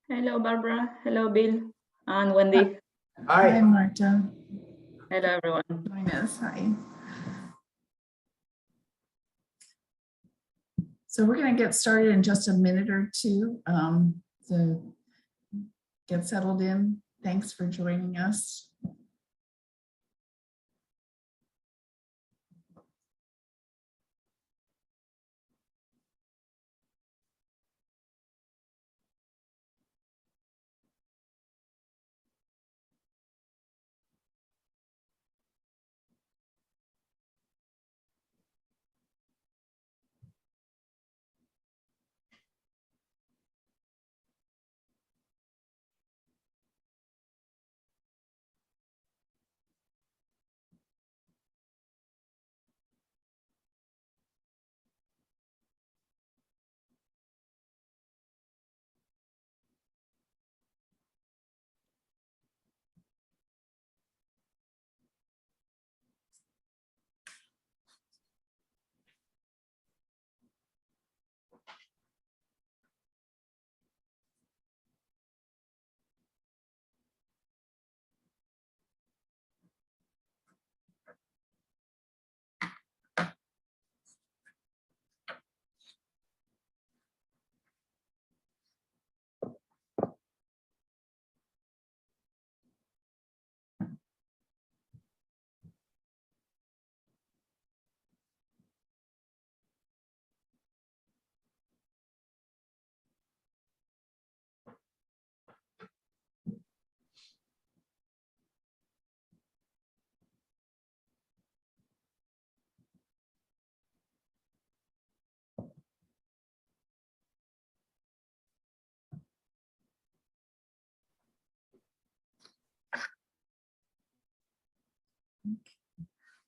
Hello, Barbara. Hello, Bill and Wendy. Hi, Marta. Hello, everyone. Join us. Hi. So we're going to get started in just a minute or two. So get settled in. Thanks for joining us.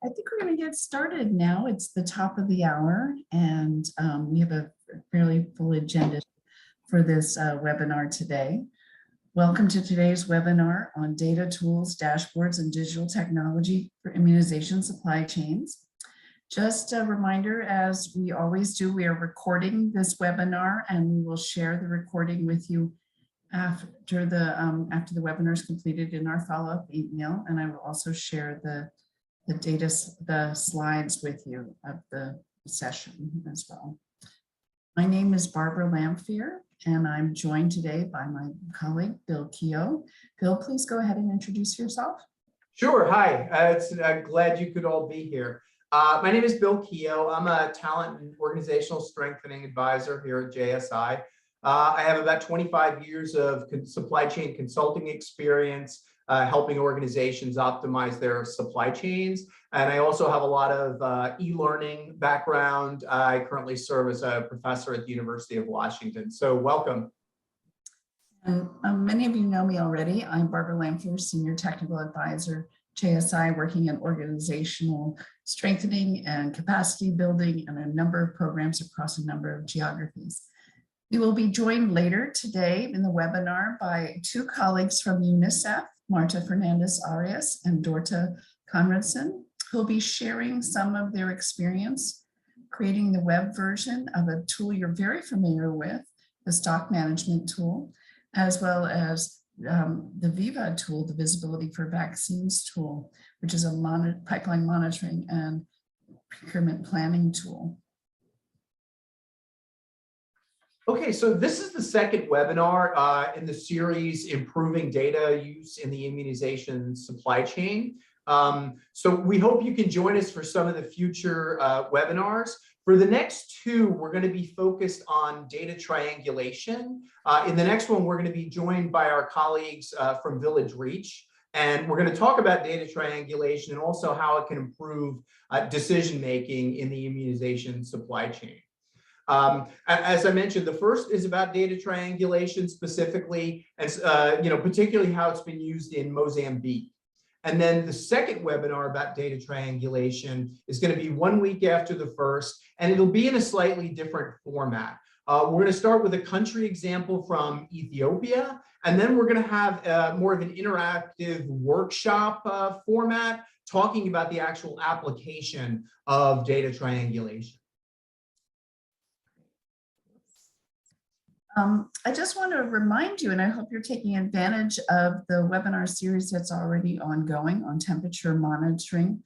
I think we're going to get started now. It's the top of the hour, and we have a fairly full agenda for this webinar today. Welcome to today's webinar on data tools, dashboards, and digital technology for immunization supply chains. Just a reminder, as we always do, we are recording this webinar, and we will share the recording with you after the webinar is completed in our follow-up email, and I will also share the slides with you of the session as well. My name is Barbara Lamphere, and I'm joined today by my colleague, Bill Keogh. Bill, please go ahead and introduce yourself. Sure. Hi, glad you could all be here. My name is Bill Keogh. I'm a talent and organizational strengthening advisor here at JSI. I have about 25 years of supply chain consulting experience, helping organizations optimize their supply chains. And I also have a lot of e-learning background. I currently serve as a professor at the University of Washington. So welcome. And many of you know me already. I'm Barbara Lamphere, Senior Technical Advisor, JSI, working in organizational strengthening and capacity building and a number of programs across a number of geographies. We will be joined later today in the webinar by two colleagues from UNICEF, Marta Fernandez-Arias and Dorta Conradson, who will be sharing some of their experience creating the web version of a tool you're very familiar with, the stock management tool, as well as the VIVA tool, the Visibility for Vaccines tool, which is a pipeline monitoring and procurement planning tool. Okay, so this is the second webinar in the series, Improving Data Use in the Immunization Supply Chain. So we hope you can join us for some of the future webinars. For the next two, we're going to be focused on data triangulation. In the next one, we're going to be joined by our colleagues from VillageReach, and we're going to talk about data triangulation and also how it can improve decision-making in the immunization supply chain. As I mentioned, the first is about data triangulation specifically, and particularly how it's been used in Mozambique. And then the second webinar about data triangulation is going to be 1 week after the first, and it'll be in a slightly different format. We're going to start with a country example from Ethiopia, and then we're going to have more of an interactive workshop format talking about the actual application of data triangulation. I just want to remind you, and I hope you're taking advantage of the webinar series that's already ongoing on temperature monitoring.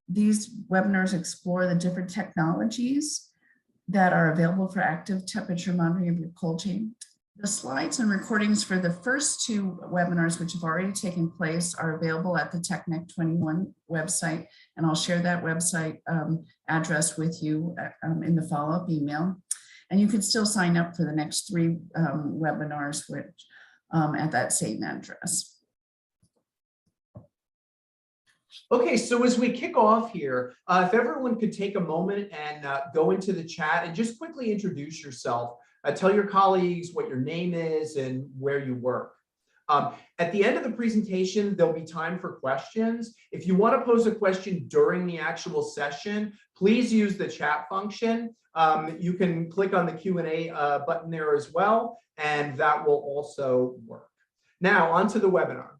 These webinars explore the different technologies that are available for active temperature monitoring of your cold chain. The slides and recordings for the first two webinars, which have already taken place, are available at the TechNet 21 website, and I'll share that website address with you in the follow-up email. And you can still sign up for the next three webinars which, at that same address. Okay, so as we kick off here, if everyone could take a moment and go into the chat and just quickly introduce yourself. Tell your colleagues what your name is and where you work. At the end of the presentation, there'll be time for questions. If you want to pose a question during the actual session, please use the chat function. You can click on the Q&A button there as well, and that will also work. Now, on to the webinar.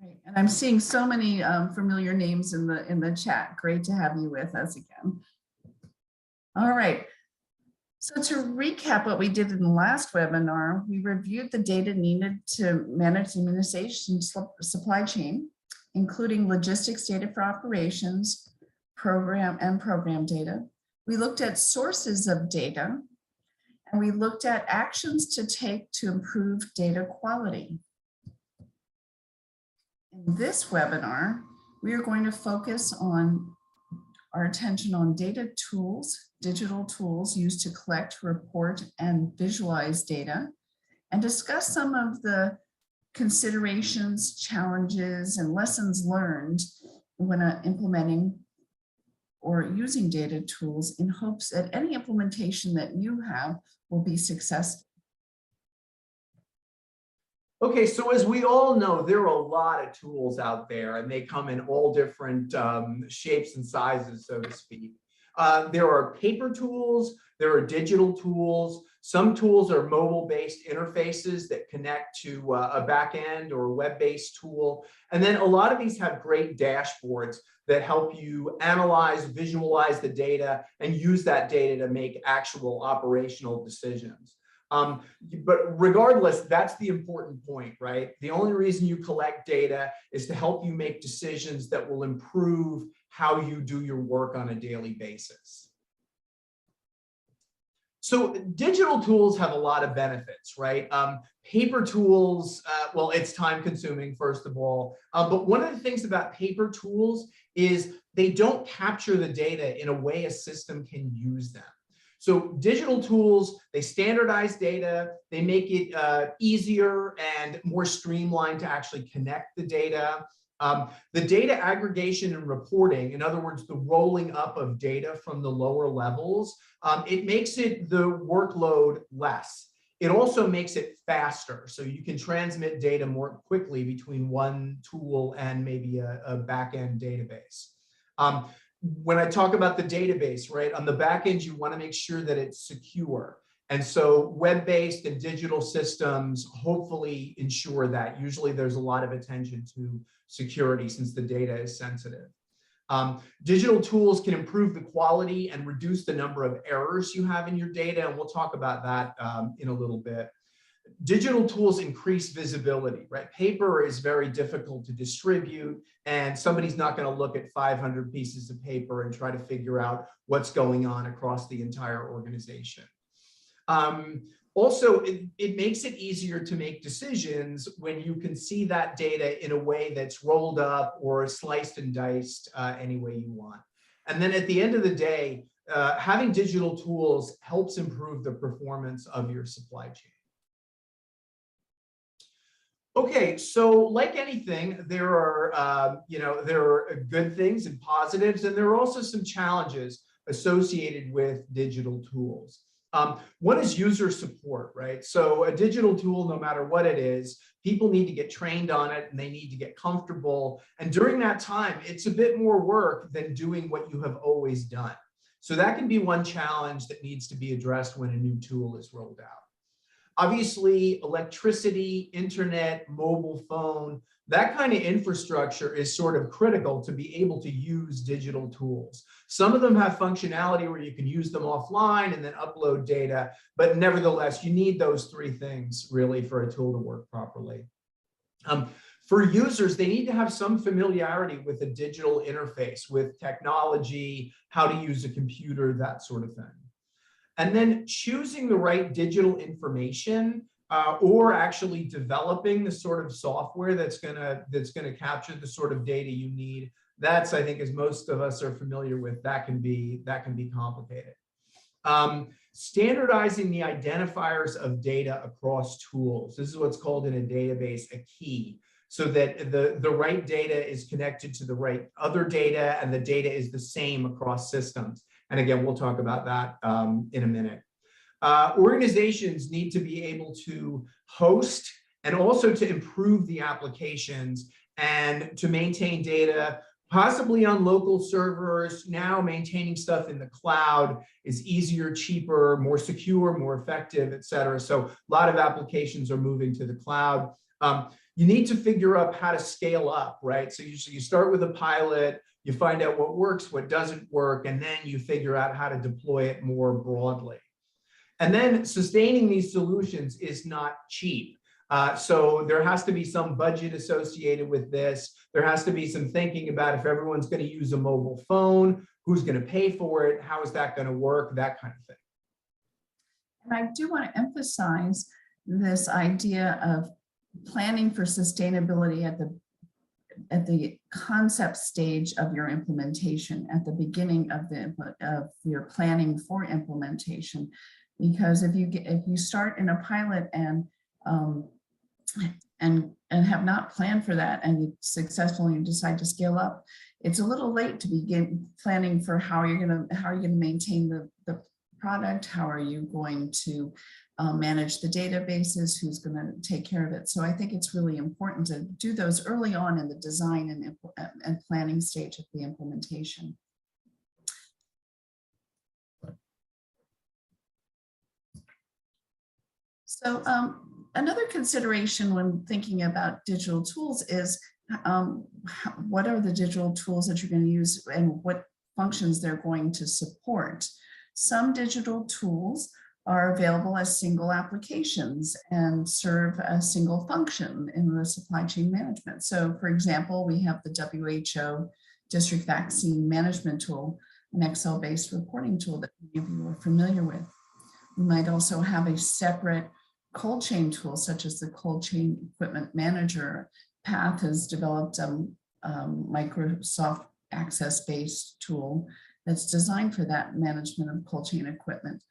Right. And I'm seeing so many familiar names in the chat. Great to have you with us again. All right. So to recap what we did in the last webinar, we reviewed the data needed to manage the immunization supply chain, including logistics data for operations, program data. We looked at sources of data, and we looked at actions to take to improve data quality. In this webinar, we are going to focus on our attention on data tools, digital tools used to collect, report, and visualize data, and discuss some of the considerations, challenges, and lessons learned when implementing or using data tools in hopes that any implementation that you have will be successful. Okay, so as we all know, there are a lot of tools out there, and they come in all different shapes and sizes, so to speak. There are paper tools, there are digital tools. Some tools are mobile-based interfaces that connect to a back-end or a web-based tool. And then a lot of these have great dashboards that help you analyze, visualize the data, and use that data to make actual operational decisions. But regardless, that's the important point, right? The only reason you collect data is to help you make decisions that will improve how you do your work on a daily basis. So digital tools have a lot of benefits, right? Paper tools, well, it's time consuming, first of all. But one of the things about paper tools is they don't capture the data in a way a system can use them. So digital tools, they standardize data, they make it easier and more streamlined to actually connect the data. The data aggregation and reporting, in other words, the rolling up of data from the lower levels, it makes it the workload less. It also makes it faster, so you can transmit data more quickly between one tool and maybe a back-end database. When I talk about the database, right, on the back end, you want to make sure that it's secure. And so web-based and digital systems hopefully ensure that. Usually there's a lot of attention to security since the data is sensitive. Digital tools can improve the quality and reduce the number of errors you have in your data, and we'll talk about that in a little bit. Digital tools increase visibility, right? Paper is very difficult to distribute, and somebody's not going to look at 500 pieces of paper and try to figure out what's going on across the entire organization. Also, it makes it easier to make decisions when you can see that data in a way that's rolled up or sliced and diced any way you want. And then at the end of the day, having digital tools helps improve the performance of your supply chain. Okay, so like anything, there are good things and positives, and there are also some challenges associated with digital tools. One is user support, right? So a digital tool, no matter what it is, people need to get trained on it and they need to get comfortable. And during that time, it's a bit more work than doing what you have always done. So that can be one challenge that needs to be addressed when a new tool is rolled out. Obviously, electricity, internet, mobile phone, That kind of infrastructure is sort of critical to be able to use digital tools. Some of them have functionality where you can use them offline and then upload data, but nevertheless, you need those three things really for a tool to work properly. For users, they need to have some familiarity with a digital interface, with technology, how to use a computer, that sort of thing. And then choosing the right digital information or actually developing the sort of software that's gonna capture the sort of data you need. That's, I think, as most of us are familiar with, that can be complicated. Standardizing the identifiers of data across tools. This is what's called in a database a key, so that the right data is connected to the right other data and the data is the same across systems. And again, we'll talk about that in a minute. Organizations need to be able to host and also to improve the applications and to maintain data, possibly on local servers. Now maintaining stuff in the cloud is easier, cheaper, more secure, more effective, et cetera. So a lot of applications are moving to the cloud. You need to figure out how to scale up, right? So you start with a pilot, you find out what works, what doesn't work, and then you figure out how to deploy it more broadly. And then sustaining these solutions is not cheap. So there has to be some budget associated with this. There has to be some thinking about if everyone's going to use a mobile phone, who's going to pay for it, how is that going to work, that kind of thing. And I do want to emphasize this idea of planning for sustainability at the concept stage of your implementation, at the beginning of your planning for implementation. Because if you start in a pilot and have not planned for that and you successfully decide to scale up, it's a little late to begin planning for how you're going to maintain the product, how are you going to manage the databases, who's going to take care of it. So I think it's really important to do those early on in the design and planning stage of the implementation. So another consideration when thinking about digital tools is what are the digital tools that you're going to use and what functions they're going to support. Some digital tools are available as single applications and serve a single function in the supply chain management. So for example, we have the WHO District Vaccine Management Tool, an Excel-based reporting tool that many of you are familiar with. We might also have a separate cold chain tool, such as the Cold Chain Equipment Manager. PATH has developed a Microsoft Access-based tool that's designed for that management of cold chain equipment.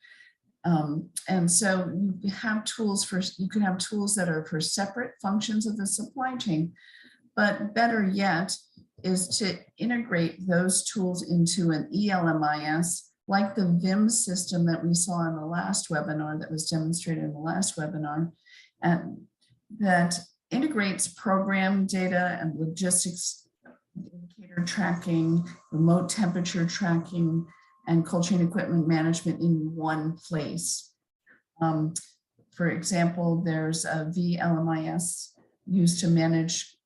And so you have tools you can have tools that are for separate functions of the supply chain, but better yet is to integrate those tools into an ELMIS, like the VIM system that we saw in the last webinar, that was demonstrated in the last webinar, and that integrates program data and logistics indicator tracking, remote temperature tracking, and cold chain equipment management in one place. For example, there's a VLMIS used to manage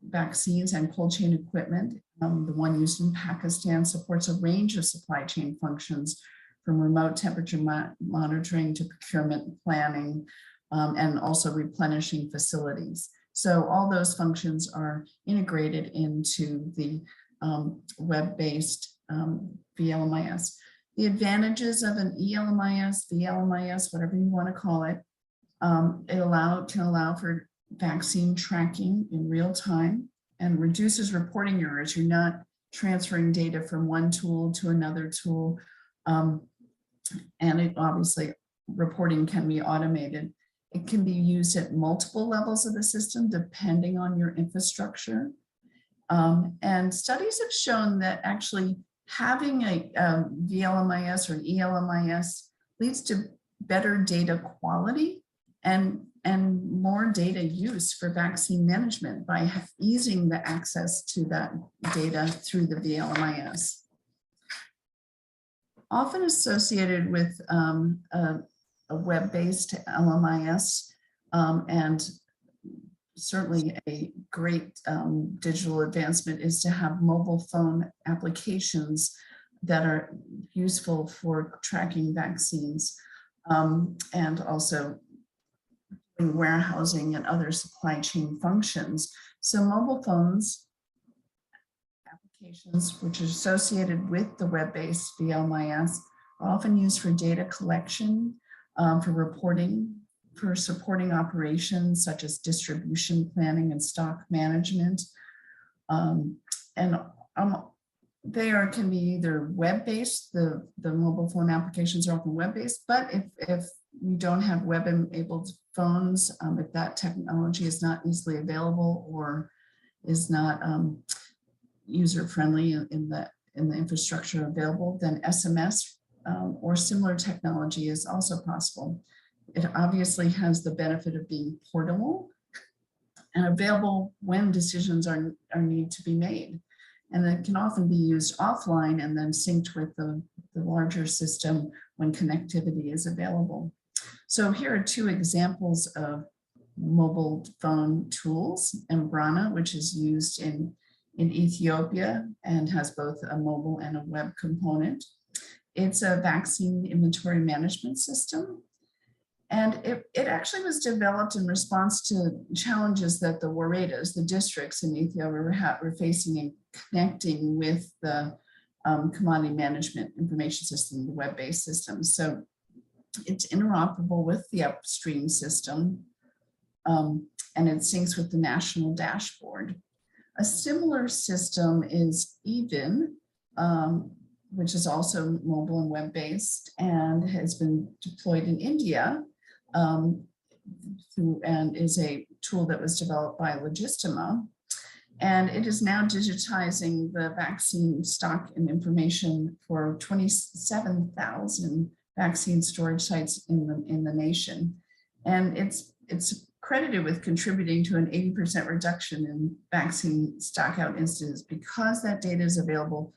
vaccines and cold chain equipment. The one used in Pakistan supports a range of supply chain functions, from remote temperature monitoring to procurement planning, and also replenishing facilities. So all those functions are integrated into the web-based VLMIS. The advantages of an ELMIS, VLMIS, whatever you want to call it, it can allow for vaccine tracking in real time and reduces reporting errors. You're not transferring data from one tool to another tool. And it obviously, reporting can be automated. It can be used at multiple levels of the system, depending on your infrastructure. And studies have shown that actually having a VLMIS or an ELMIS leads to better data quality and more data use for vaccine management by easing the access to that data through the VLMIS. Often associated with a web-based LMIS and certainly a great digital advancement is to have mobile phone applications that are useful for tracking vaccines and also in warehousing and other supply chain functions. So mobile phones applications, which are associated with the web-based VLMIS, are often used for data collection, for reporting, for supporting operations such as distribution planning and stock management. They can be either web-based, the mobile phone applications are often web-based, but if you don't have web-enabled phones, if that technology is not easily available or is not user-friendly in the infrastructure available, then SMS or similar technology is also possible. It obviously has the benefit of being portable and available when decisions are need to be made. And it can often be used offline and then synced with the larger system when connectivity is available. So here are two examples of mobile phone tools. Embrana, which is used in Ethiopia and has both a mobile and a web component. It's a vaccine inventory management system. And it actually was developed in response to challenges that the waredas, the districts in Ethiopia were facing in connecting with the commodity management information system, the web-based system. So it's interoperable with the upstream system and it syncs with the national dashboard. A similar system is EVIN, which is also mobile and web-based and has been deployed in India and is a tool that was developed by Logistima. And it is now digitizing the vaccine stock and information for 27,000 vaccine storage sites in the nation. And it's credited with contributing to an 80% reduction in vaccine stockout instances because that data is available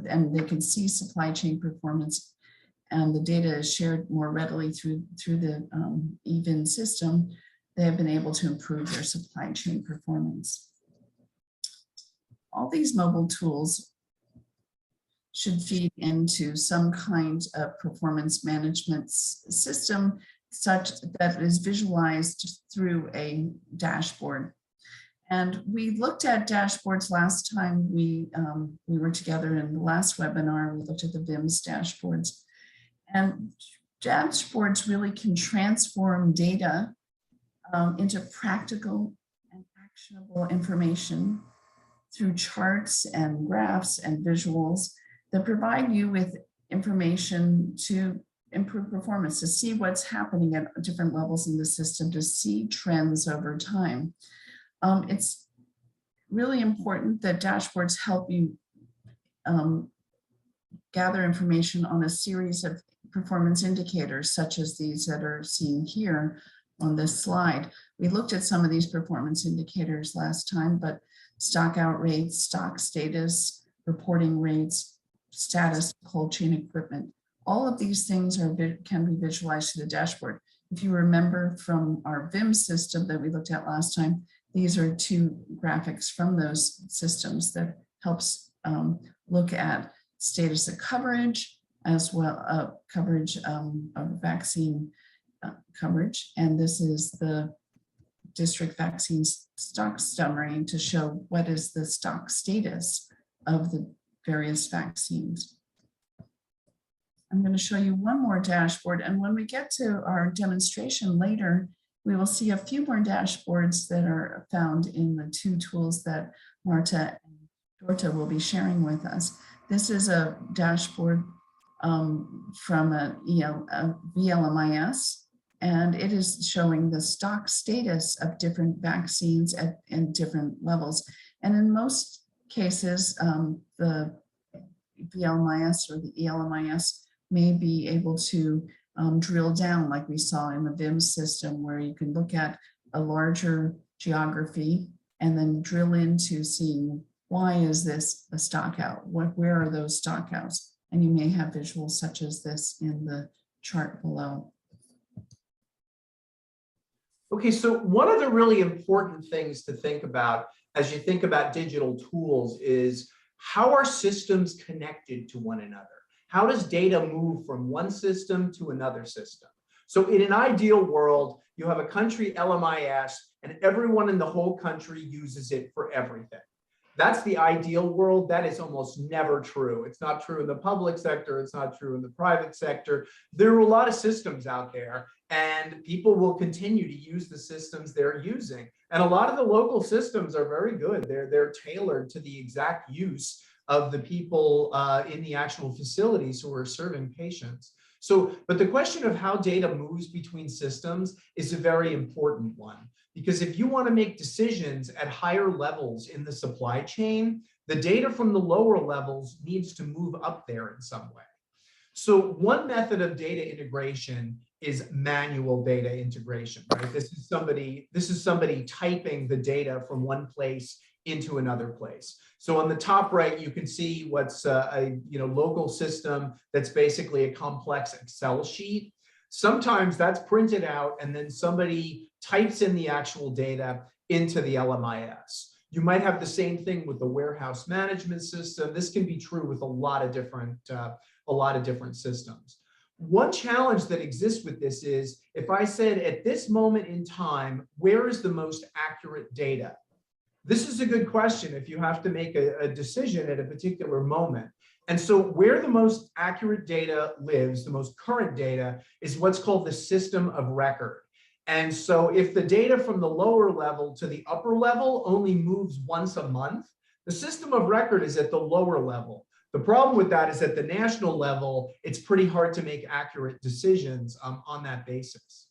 and they can see supply chain performance and the data is shared more readily through the EVIN system. They have been able to improve their supply chain performance. All these mobile tools should feed into some kind of performance management system such that is visualized through a dashboard. And we looked at dashboards last time we were together in the last webinar. We looked at the VIMS dashboards. And dashboards really can transform data into practical and actionable information through charts and graphs and visuals that provide you with information to improve performance, to see what's happening at different levels in the system, to see trends over time. It's really important that dashboards help you gather information on a series of performance indicators, such as these that are seen here on this slide. We looked at some of these performance indicators last time, but stock out rates, stock status, reporting rates, status, cold chain equipment, all of these things can be visualized to the dashboard. If you remember from our VIM system that we looked at last time, these are two graphics from those systems that helps look at status of coverage, as well coverage of vaccine coverage. And this is the district vaccine stock summary to show what is the stock status of the various vaccines. I'm going to show you one more dashboard. And when we get to our demonstration later, we will see a few more dashboards that are found in the two tools that Marta and Dorta will be sharing with us. This is a dashboard from a VLMIS, and it is showing the stock status of different vaccines at different levels. And in most cases, the VLMIS or the ELMIS may be able to drill down like we saw in the VIMS system, where you can look at a larger geography and then drill into seeing why is this a stock out? Where are those stock outs? And you may have visuals such as this in the chart below. Okay, so one of the really important things to think about as you think about digital tools is how are systems connected to one another? How does data move from one system to another system? So in an ideal world, you have a country LMIS and everyone in the whole country uses it for everything. That's the ideal world. That is almost never true. It's not true in the public sector. It's not true in the private sector. There are a lot of systems out there, and people will continue to use the systems they're using. And a lot of the local systems are very good. They're tailored to the exact use of the people in the actual facilities who are serving patients. So, but the question of how data moves between systems is a very important one. Because if you want to make decisions at higher levels in the supply chain, the data from the lower levels needs to move up there in some way. So one method of data integration is manual data integration, right? This is somebody typing the data from one place into another place. So on the top right, you can see what's a local system that's basically a complex Excel sheet. Sometimes that's printed out and then somebody types in the actual data into the LMIS. You might have the same thing with the warehouse management system. This can be true with a lot of different systems. One challenge that exists with this is if I said at this moment in time, where is the most accurate data? This is a good question if you have to make a decision at a particular moment. And so where the most accurate data lives, the most current data, is what's called the system of record. And so if the data from the lower level to the upper level only moves once a month, the system of record is at the lower level. The problem with that is at the national level, it's pretty hard to make accurate decisions on that basis.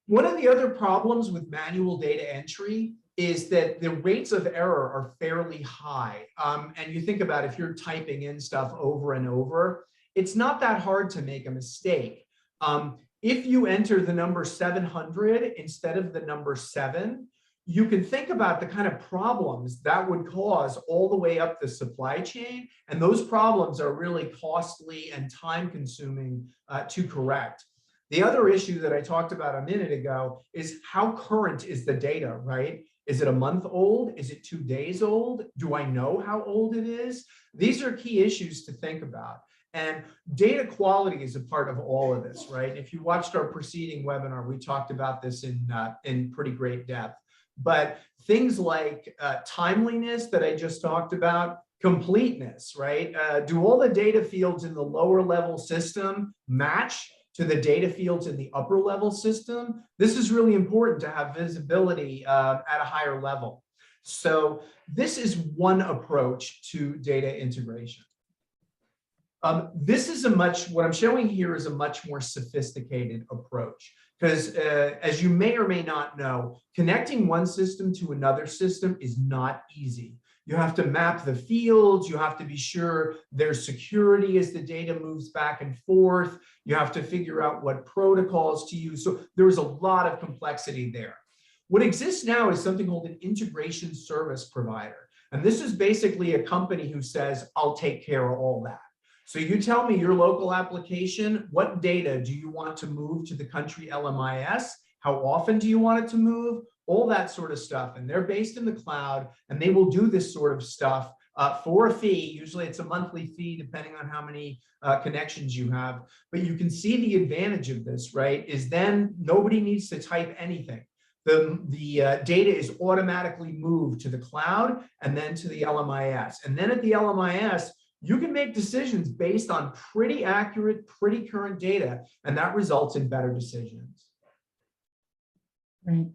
One of the other problems with manual data entry is that the rates of error are fairly high. And you think about if you're typing in stuff over and over, it's not that hard to make a mistake. If you enter the number 700 instead of the number 7, you can think about the kind of problems that would cause all the way up the supply chain. And those problems are really costly and time consuming to correct. The other issue that I talked about a minute ago is how current is the data, right? Is it a month old? Is it 2 days old? Do I know how old it is? These are key issues to think about. And data quality is a part of all of this, right? If you watched our preceding webinar, we talked about this in pretty great depth. But things like timeliness that I just talked about, completeness, right? Do all the data fields in the lower level system match to the data fields in the upper level system? This is really important to have visibility at a higher level. So this is one approach to data integration. What I'm showing here is a much more sophisticated approach, because as you may or may not know, connecting one system to another system is not easy. You have to map the fields. You have to be sure there's security as the data moves back and forth. You have to figure out what protocols to use. So there's a lot of complexity there. What exists now is something called an integration service provider. And this is basically a company who says, I'll take care of all that. So you tell me your local application, what data do you want to move to the country LMIS? How often do you want it to move? All that sort of stuff. And they're based in the cloud, and they will do this sort of stuff for a fee. Usually it's a monthly fee, depending on how many connections you have. But you can see the advantage of this, right? Is then nobody needs to type anything. The data is automatically moved to the cloud and then to the LMIS. And then at the LMIS, you can make decisions based on pretty accurate, pretty current data, and that results in better decisions. Right.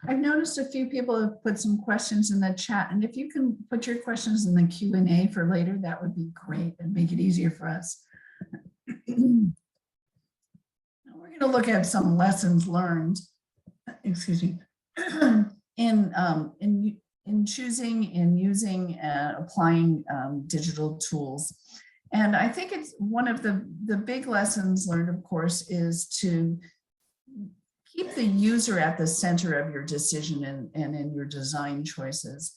I've noticed a few people have put some questions in the chat, and if you can put your questions in the Q&A for later, that would be great and make it easier for us. We're going to look at some lessons learned, excuse me, in choosing and using and applying digital tools. And I think it's one of the big lessons learned, of course, is to keep the user at the center of your decision and in your design choices.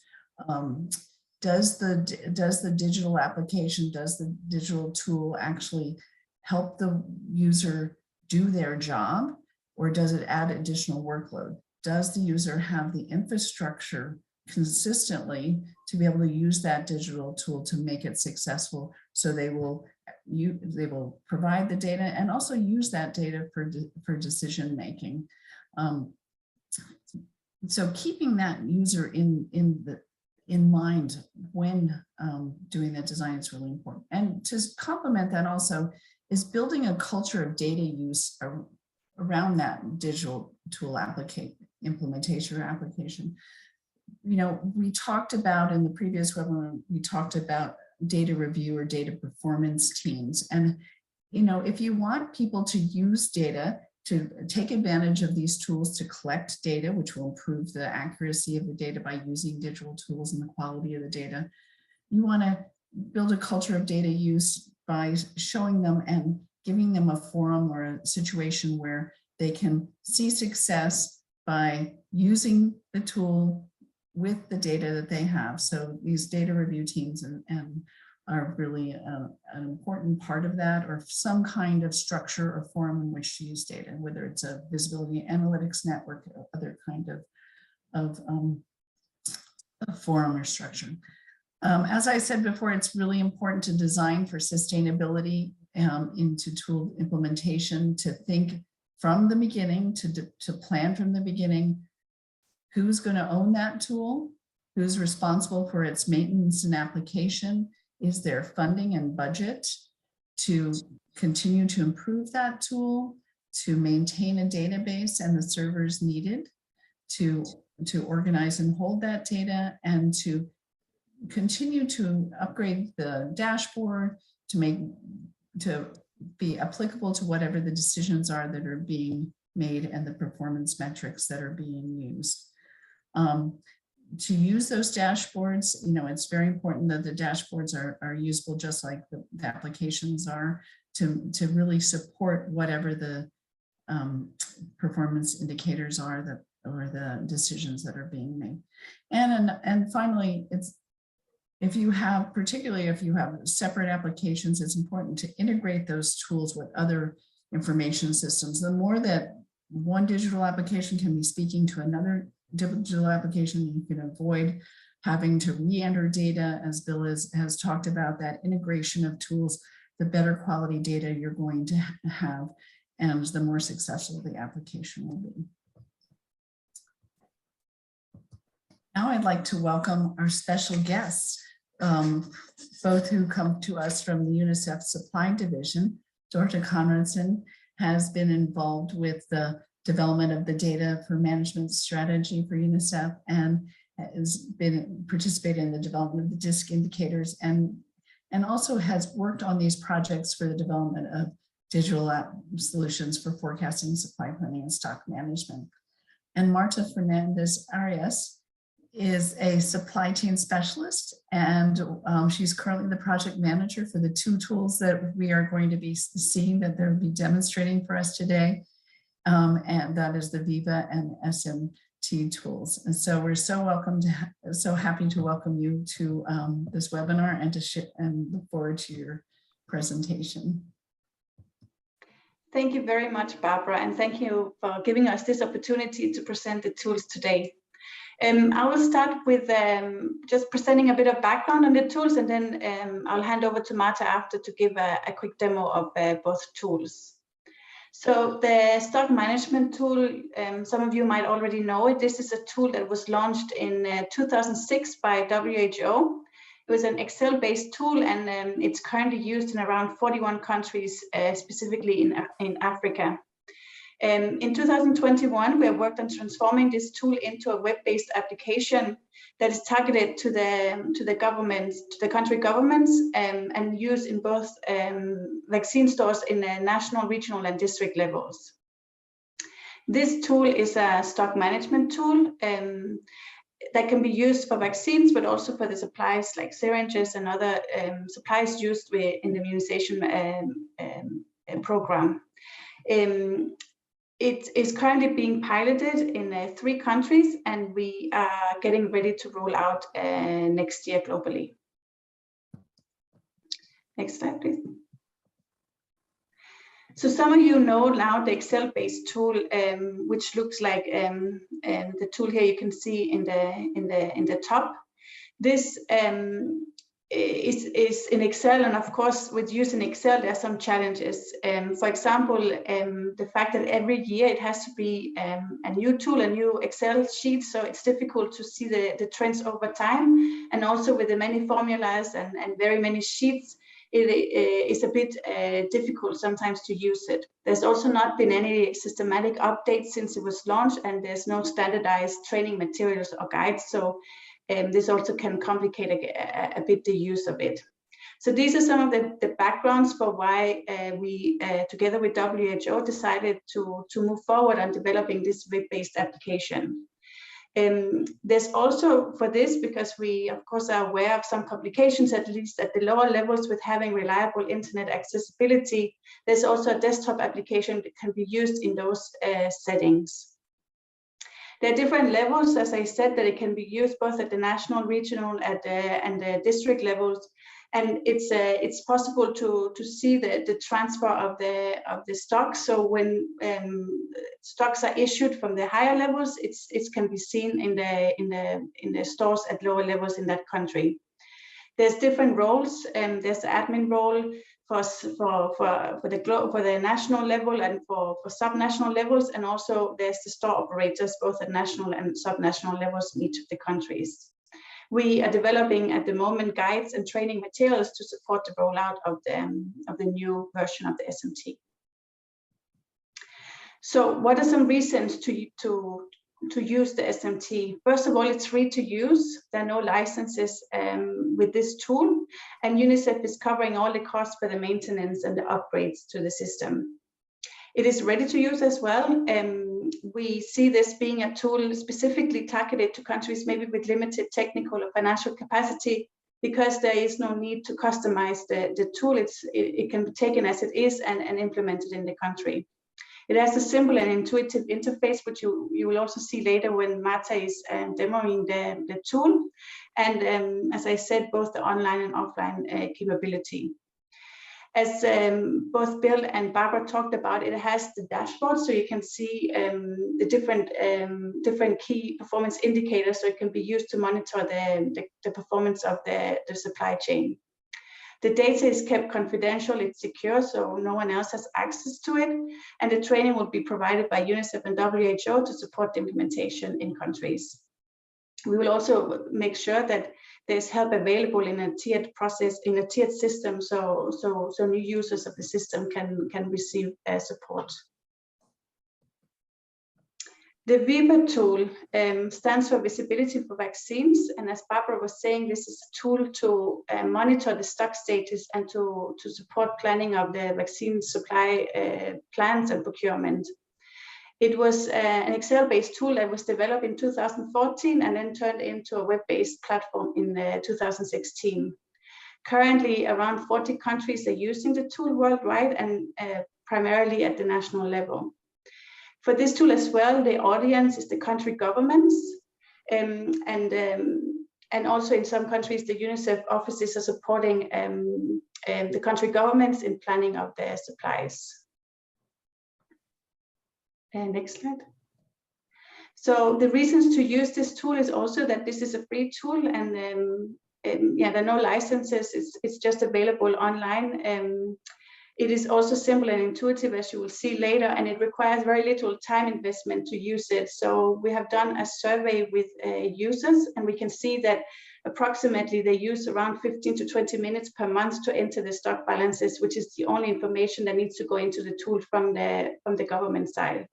Does the digital application, does the digital tool actually help the user do their job, or does it add additional workload does the user have the infrastructure consistently to be able to use that digital tool to make it successful? So they will provide the data and also use that data for decision making. So keeping that user in mind when doing the design is really important. And to complement that also is building a culture of data use around that digital tool implementation or application. You know, we talked about in the previous webinar, we talked about data review or data performance teams. And, you know, if you want people to use data, to take advantage of these tools to collect data, which will improve the accuracy of the data by using digital tools and the quality of the data, you want to build a culture of data use by showing them and giving them a forum or a situation where they can see success by using the tool with the data that they have. So these data review teams and are really an important part of that, or some kind of structure or forum in which to use data, whether it's a visibility analytics network or other kind of a forum or structure. As I said before, it's really important to design for sustainability into tool implementation, to think from the beginning, to plan from the beginning, who's going to own that tool, who's responsible for its maintenance and application, is there funding and budget to continue to improve that tool, to maintain a database and the servers needed to organize and hold that data, and to continue to upgrade the dashboard to be applicable to whatever the decisions are that are being made and the performance metrics that are being used. To use those dashboards, you know, it's very important that the dashboards are usable just like the applications are, to really support whatever the performance indicators are or the decisions that are being made. And finally, particularly if you have separate applications, it's important to integrate those tools with other information systems. The more that one digital application can be speaking to another digital application, you can avoid having to re-enter data, as Bill has talked about, that integration of tools, the better quality data you're going to have, and the more successful the application will be. Now I'd like to welcome our special guests, both who come to us from the UNICEF Supply Division. Dr. Conradson has been involved with the development of the data for management strategy for UNICEF and has been participating in the development of the DISC indicators and also has worked on these projects for the development of digital solutions for forecasting, supply planning, and stock management. And Marta Fernandez Arias is a supply chain specialist, and she's currently the project manager for the two tools that we are going to be seeing that they'll be demonstrating for us today. And that is the Viva and SMT tools. And so we're so happy to welcome you to this webinar and look forward to your presentation. Thank you very much, Barbara, and thank you for giving us this opportunity to present the tools today. I will start with just presenting a bit of background on the tools, and then I'll hand over to Marta after to give a quick demo of both tools. So the stock management tool, some of you might already know it. This is a tool that was launched in 2006 by WHO. It was an Excel-based tool, and it's currently used in around 41 countries, specifically in Africa. In 2021, we have worked on transforming this tool into a web-based application that is targeted to the governments, to the country governments, and used in both vaccine stores in the national, regional, and district levels. This tool is a stock management tool that can be used for vaccines, but also for the supplies like syringes and other supplies used in the immunization program. It is currently being piloted in 3 countries, and we are getting ready to roll out next year globally. Next slide, please. So some of you know now the Excel-based tool, which looks like the tool here you can see in the top. This is in Excel, and of course, with using Excel, there are some challenges. For example, the fact that every year it has to be a new tool, a new Excel sheet, so it's difficult to see the trends over time. And also with the many formulas and very many sheets, it is a bit difficult sometimes to use it. There's also not been any systematic updates since it was launched, and there's no standardized training materials or guides. So this also can complicate a bit the use of it. So these are some of the backgrounds for why we, together with WHO, decided to move forward on developing this web-based application. There's also for this, because we of course are aware of some complications, at least at the lower levels with having reliable internet accessibility, there's also a desktop application that can be used in those settings. There are different levels, as I said, that it can be used both at the national, regional, and the district levels, and it's possible to see the transfer of the stock. So when stocks are issued from the higher levels, it can be seen in the stores at lower levels in that country. There's different roles, and there's the admin role for the national level and for subnational levels, and also there's the store operators both at national and subnational levels in each of the countries. We are developing at the moment guides and training materials to support the rollout of the new version of the SMT. So what are some reasons to use the SMT? First of all, it's free to use. There are no licenses with this tool, and UNICEF is covering all the costs for the maintenance and the upgrades to the system. It is ready to use as well. We see this being a tool specifically targeted to countries maybe with limited technical or financial capacity, because there is no need to customize the tool. It can be taken as it is and implemented in the country. It has a simple and intuitive interface, which you will also see later when Marta is demoing the tool. And as I said, both the online and offline capability. As both Bill and Barbara talked about, it has the dashboard, so you can see the different key performance indicators, so it can be used to monitor the performance of the supply chain. The data is kept confidential, it's secure, so no one else has access to it, and the training will be provided by UNICEF and WHO to support the implementation in countries. We will also make sure that there's help available in a tiered process, in a tiered system, so new users of the system can receive support. The VIVA tool stands for Visibility for Vaccines, and as Barbara was saying, this is a tool to monitor the stock status and to support planning of the vaccine supply plans and procurement. It was an Excel-based tool that was developed in 2014 and then turned into a web-based platform in 2016. Currently, around 40 countries are using the tool worldwide, and primarily at the national level. For this tool as well, the audience is the country governments, and also in some countries, the UNICEF offices are supporting the country governments in planning of their supplies. Next slide. So the reasons to use this tool is also that this is a free tool, and yeah, there are no licenses. It's just available online. It is also simple and intuitive, as you will see later, and it requires very little time investment to use it. So we have done a survey with users, and we can see that approximately they use around 15 to 20 minutes per month to enter the stock balances, which is the only information that needs to go into the tool from the government side.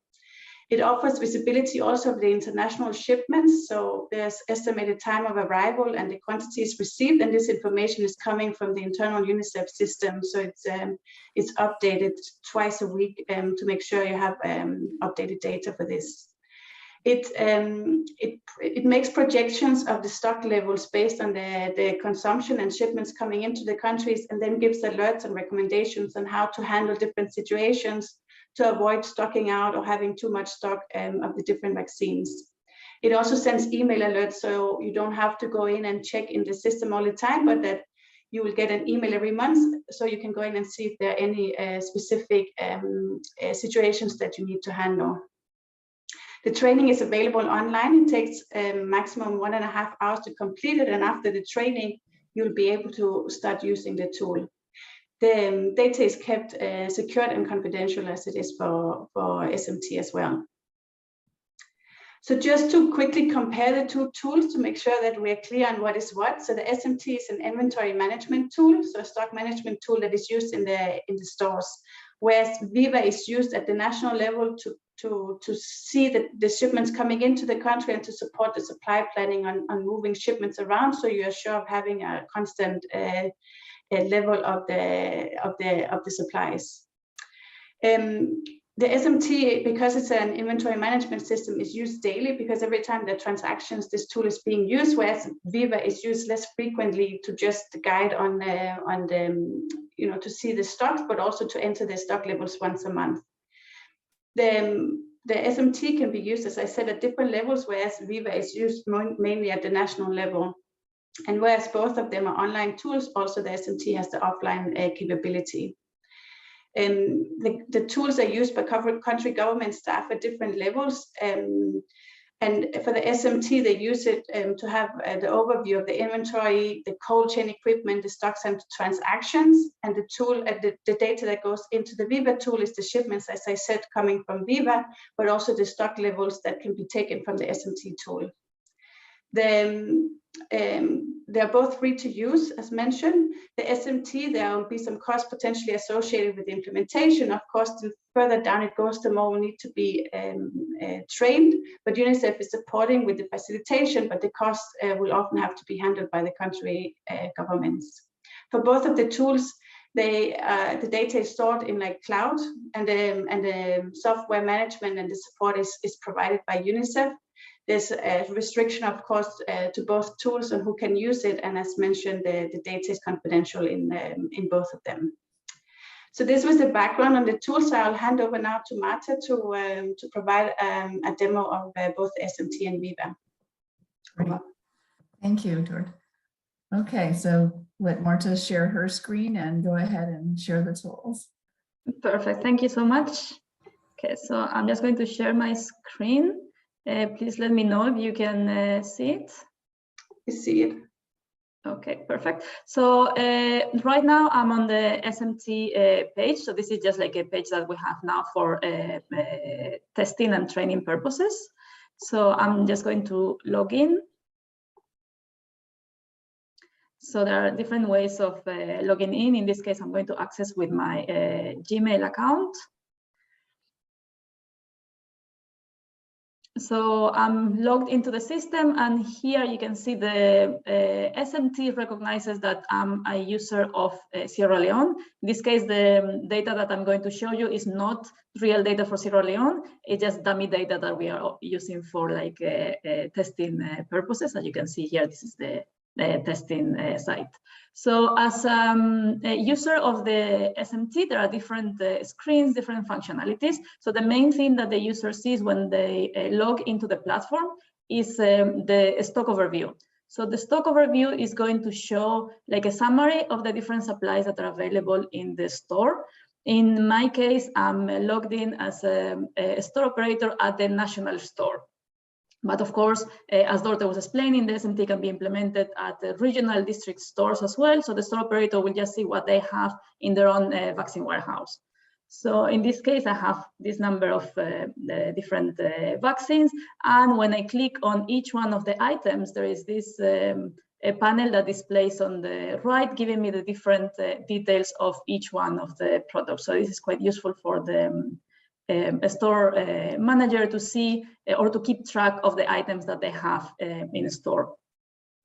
It offers visibility also of the international shipments, so there's estimated time of arrival and the quantities received, and this information is coming from the internal UNICEF system, so it's updated twice a week to make sure you have updated data for this. It makes projections of the stock levels based on the consumption and shipments coming into the countries, and then gives alerts and recommendations on how to handle different situations to avoid stocking out or having too much stock of the different vaccines. It also sends email alerts, so you don't have to go in and check in the system all the time, but that you will get an email every month, so you can go in and see if there are any specific situations that you need to handle. The training is available online. It takes maximum 1.5 hours to complete it, and after the training, you'll be able to start using the tool. The data is kept secured and confidential, as it is for SMT as well. So just to quickly compare the two tools to make sure that we're clear on what is what. So the SMT is an inventory management tool, so a stock management tool that is used in the stores, whereas Viva is used at the national level to see the shipments coming into the country and to support the supply planning on moving shipments around, so you are sure of having a constant level of the supplies. The SMT, because it's an inventory management system, is used daily, because every time there are transactions, this tool is being used, whereas Viva is used less frequently to just guide on the to see the stocks, but also to enter the stock levels once a month. The SMT can be used, as I said, at different levels, whereas Viva is used mainly at the national level. And whereas both of them are online tools, also the SMT has the offline capability. The tools are used by country government staff at different levels. And for the SMT, they use it to have the overview of the inventory, the cold chain equipment, the stocks and transactions. And the tool, the data that goes into the Viva tool is the shipments, as I said, coming from Viva, but also the stock levels that can be taken from the SMT tool. They're both free to use, as mentioned. The SMT, there will be some cost potentially associated with the implementation. Of course, the further down it goes, the more will need to be trained. But UNICEF is supporting with the facilitation, but the cost will often have to be handled by the country governments. For both of the tools, the data is stored in like cloud, and the software management and the support is provided by UNICEF. There's a restriction, of course, to both tools and who can use it, and as mentioned, the data is confidential in both of them. So this was the background on the tools. So I'll hand over now to Marta to provide a demo of both SMT and Viva. Great. Thank you, Tord. Okay, so let Marta share her screen and go ahead and share the tools. Perfect. Thank you so much. Okay, so I'm just going to share my screen. Please let me know if you can see it. I see it. Okay, perfect. So right now I'm on the SMT page. So this is just like a page that we have now for testing and training purposes. So I'm just going to log in. So there are different ways of logging in. In this case, I'm going to access with my Gmail account. So I'm logged into the system, and here you can see the SMT recognizes that I'm a user of Sierra Leone. In this case, the data that I'm going to show you is not real data for Sierra Leone. It's just dummy data that we are using for like testing purposes. As you can see here, this is the testing site. So as a user of the SMT, there are different screens, different functionalities. So the main thing that the user sees when they log into the platform is the stock overview. So the stock overview is going to show like a summary of the different supplies that are available in the store. In my case, I'm logged in as a store operator at the national store. But of course, as Dorte was explaining, the SMT can be implemented at the regional district stores as well. So the store operator will just see what they have in their own vaccine warehouse. So in this case, I have this number of different vaccines. And when I click on each one of the items, there is this a panel that displays on the right, giving me the different details of each one of the products. So this is quite useful for the a store manager to see or to keep track of the items that they have in store.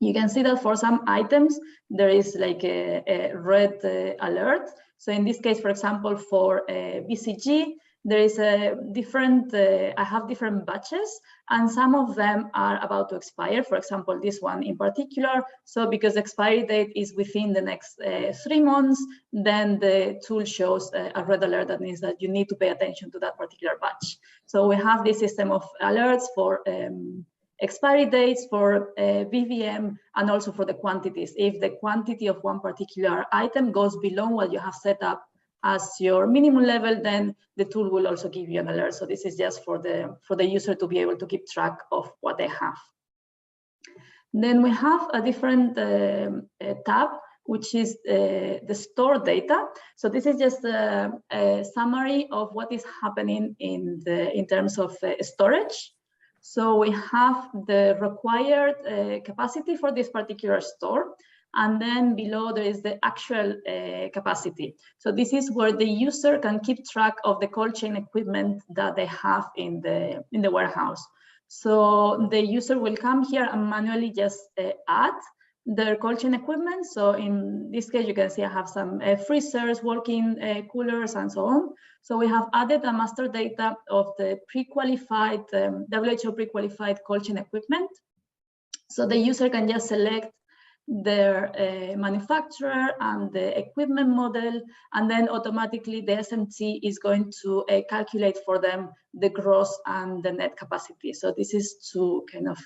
You can see that for some items, there is like a red alert. So in this case, for example, for BCG, there is a different, I have different batches, and some of them are about to expire. For example, this one in particular. So because the expiry date is within the next 3 months, then the tool shows a red alert. That means that you need to pay attention to that particular batch. So we have this system of alerts for expiry dates, for VVM, and also for the quantities. If the quantity of one particular item goes below what you have set up as your minimum level, then the tool will also give you an alert. So this is just for the user to be able to keep track of what they have. Then we have a different tab, which is the store data. So this is just a summary of what is happening in terms of storage. So we have the required capacity for this particular store, and then below there is the actual capacity. So this is where the user can keep track of the cold chain equipment that they have in the warehouse. So the user will come here and manually just add their cold chain equipment. So in this case, you can see I have some freezers, walk-in coolers, and so on. So we have added a master data of the pre-qualified, WHO pre-qualified cold chain equipment. So the user can just select their manufacturer and the equipment model, and then automatically the SMT is going to calculate for them the gross and the net capacity. So this is to kind of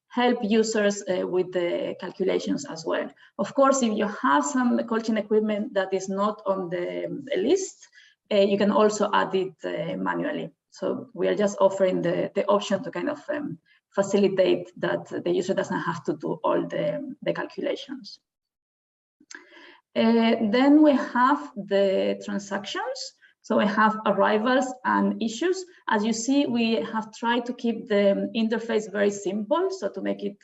help users with the calculations as well. Of course, if you have some cold chain equipment that is not on the list, you can also add it manually. So we are just offering the option to kind of facilitate that the user doesn't have to do all the calculations. Then we have the transactions. So we have arrivals and issues. As you see, we have tried to keep the interface very simple, so to make it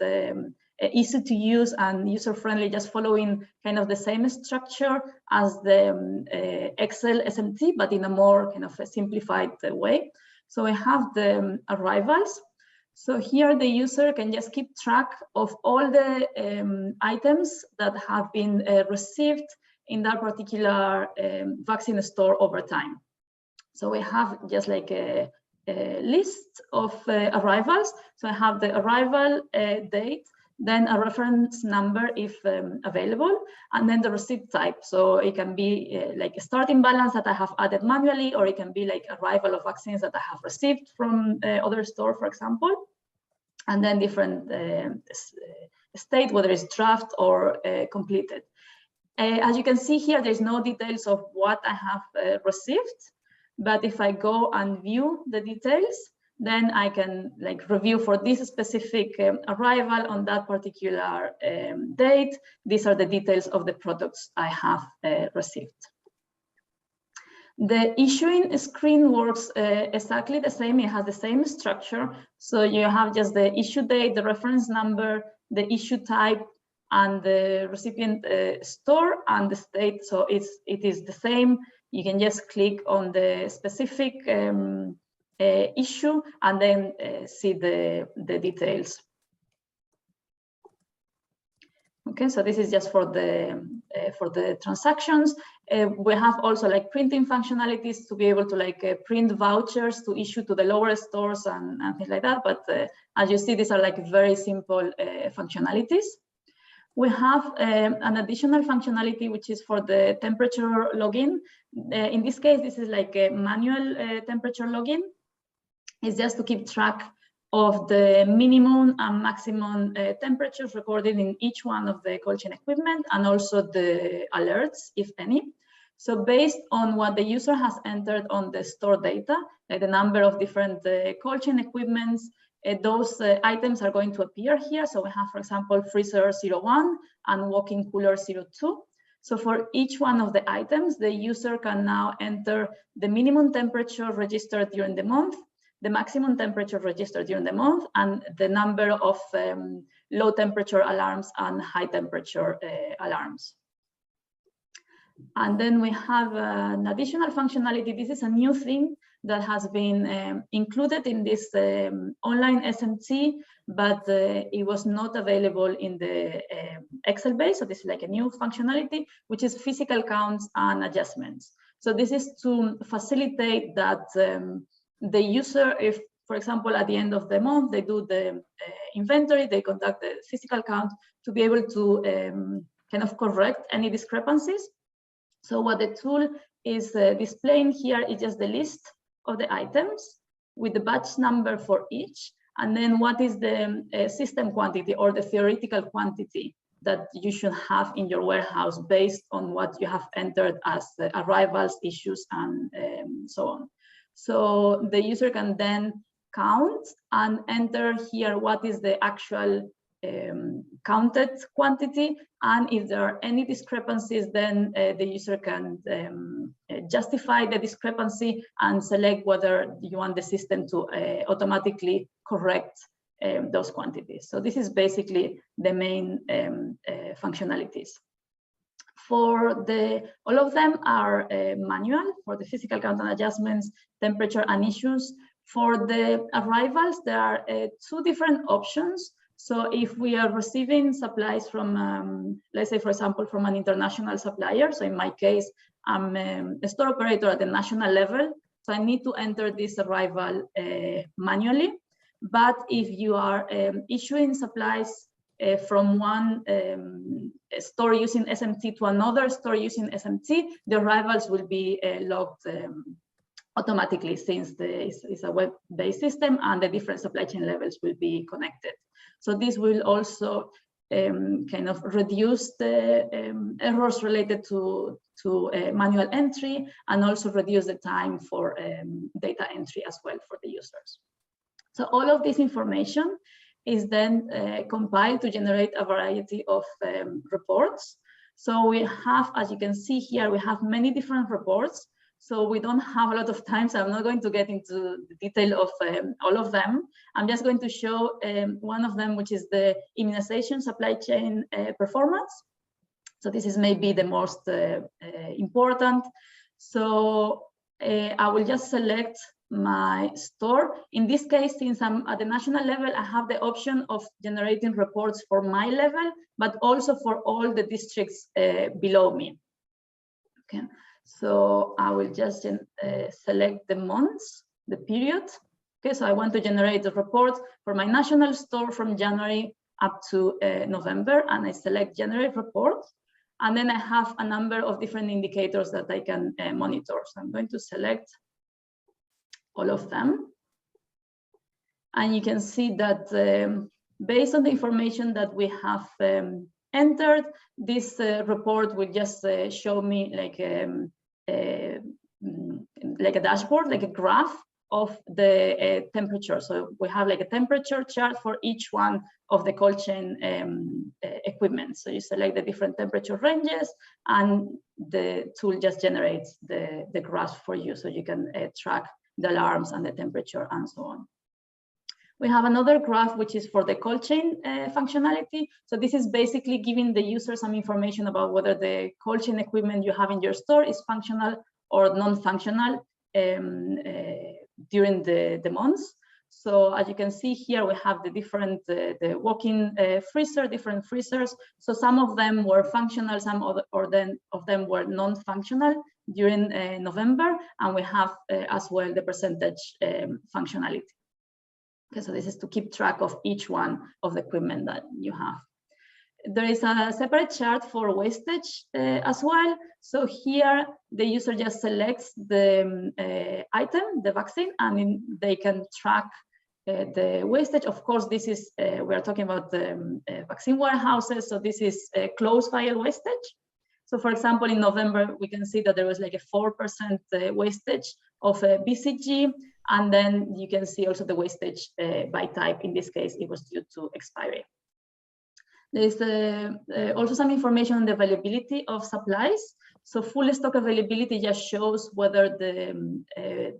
easy to use and user-friendly, just following kind of the same structure as the Excel SMT, but in a more kind of a simplified way. So we have the arrivals. So here the user can just keep track of all the items that have been received in that particular vaccine store over time. So we have just like a list of arrivals. So I have the arrival date, then a reference number if available, and then the receipt type. So it can be like a starting balance that I have added manually, or it can be like arrival of vaccines that I have received from other store, for example, and then different state, whether it's draft or completed. As you can see here, there's no details of what I have received, but if I go and view the details, then I can like review for this specific arrival on that particular date. These are the details of the products I have received. The issuing screen works exactly the same. It has the same structure. So you have just the issue date, the reference number, the issue type, and the recipient store and the state. So it is the same. You can just click on the specific issue and then see the details. Okay, so this is just for the transactions. We have also like printing functionalities to be able to like print vouchers to issue to the lower stores and things like that. But as you see, these are like very simple functionalities. We have an additional functionality, which is for the temperature login. In this case, this is like a manual temperature login. It's just to keep track of the minimum and maximum temperatures recorded in each one of the cold chain equipment, and also the alerts, if any. So based on what the user has entered on the store data, like the number of different cold chain equipments, those items are going to appear here. So we have, for example, freezer 01 and walk-in cooler 02. So for each one of the items, the user can now enter the minimum temperature registered during the month, the maximum temperature registered during the month, and the number of low temperature alarms and high temperature alarms. And then we have an additional functionality. This is a new thing that has been included in this online SMT, but it was not available in the Excel base. So this is like a new functionality, which is physical counts and adjustments. So this is to facilitate that the user, if, for example, at the end of the month, they do the inventory, they conduct the physical count, to be able to kind of correct any discrepancies. So what the tool is displaying here is just the list of the items with the batch number for each, And then what is the system quantity or the theoretical quantity that you should have in your warehouse based on what you have entered as the arrivals, issues, and so on. So the user can then count and enter here what is the actual counted quantity, and if there are any discrepancies, then the user can justify the discrepancy and select whether you want the system to automatically correct those quantities. So this is basically the main functionalities. For all of them are manual for the physical count and adjustments, temperature, and issues. For the arrivals, there are two different options. So if we are receiving supplies from, let's say, for example, from an international supplier, so in my case, I'm a store operator at the national level, so I need to enter this arrival manually. But if you are issuing supplies from one store using SMT to another store using SMT, the arrivals will be logged automatically, since it's a web-based system and the different supply chain levels will be connected. So this will also kind of reduce the errors related to manual entry, and also reduce the time for data entry as well for the users. So all of this information is then compiled to generate a variety of reports. So we have, as you can see here, we have many different reports. So we don't have a lot of time, so I'm not going to get into the detail of all of them. I'm just going to show one of them, which is the immunization supply chain performance. So this is maybe the most important. So I will just select my store. In this case, since I'm at the national level, I have the option of generating reports for my level, but also for all the districts below me. Okay. So I will just select the months, the period. Okay, so I want to generate a report for my national store from January up to November, and I select generate report. And then I have a number of different indicators that I can monitor. So I'm going to select all of them. And you can see that based on the information that we have entered, this report will just show me like a dashboard, like a graph of the temperature. So we have like a temperature chart for each one of the cold chain equipment. So you select the different temperature ranges, and the tool just generates the graph for you, so you can track the alarms and the temperature and so on. We have another graph, which is for the cold chain functionality. So this is basically giving the user some information about whether the cold chain equipment you have in your store is functional or non-functional during the months. So as you can see here, we have the different, the walk-in freezer, different freezers. So some of them were functional, some of them were non-functional during November, and we have as well the percentage functionality. Okay, so this is to keep track of each one of the equipment that you have. There is a separate chart for wastage as well. So here the user just selects the item, the vaccine, and they can track the wastage. Of course, this is, we are talking about the vaccine warehouses. So this is closed vial wastage. So for example, in November, we can see that there was like a 4% wastage of BCG. And then you can see also the wastage by type. In this case, it was due to expiry. There's also some information on the availability of supplies. So full stock availability just shows whether the